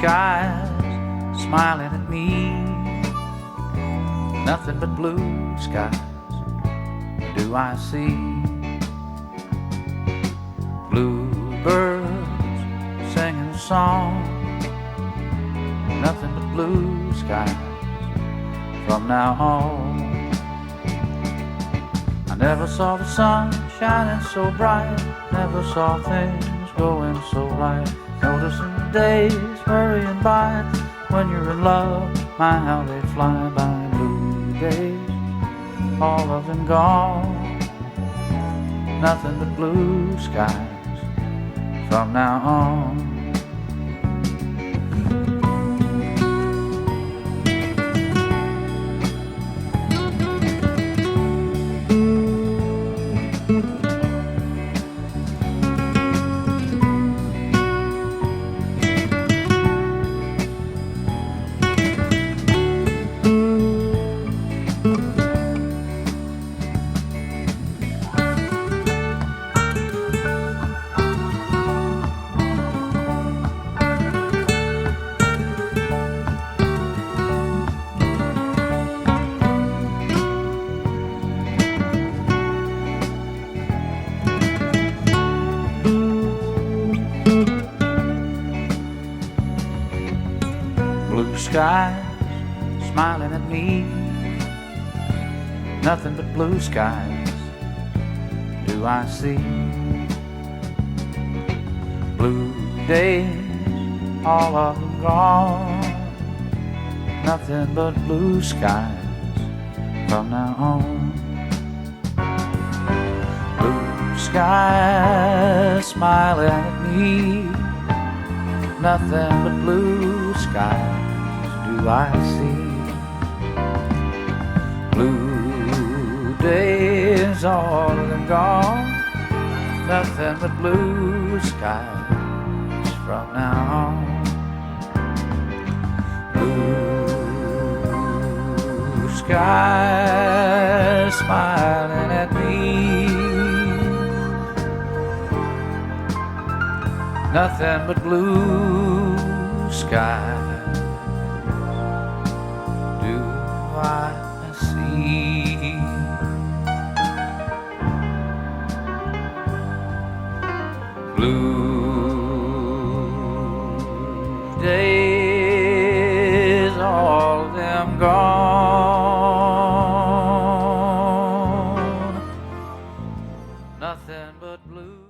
skies smiling at me, nothing but blue skies do I see. Bluebirds singing a song, nothing but blue skies from now on. I never saw the sun shining so bright, never saw things going so right, noticing the days hurrying by. When you're in love, my how they fly by. Blue days, all of them gone, nothing but blue skies from now on. Blue skies smiling at me, nothing but blue skies do I see. Blue days, all of them gone, nothing but blue skies from now on. Blue skies smiling at me, nothing but blue skies do I see. Blue days, all of them gone, nothing but blue skies from now on. Blue skies smiling at me, nothing but blue skies do I see. Blue days, all of them gone, nothing but blue.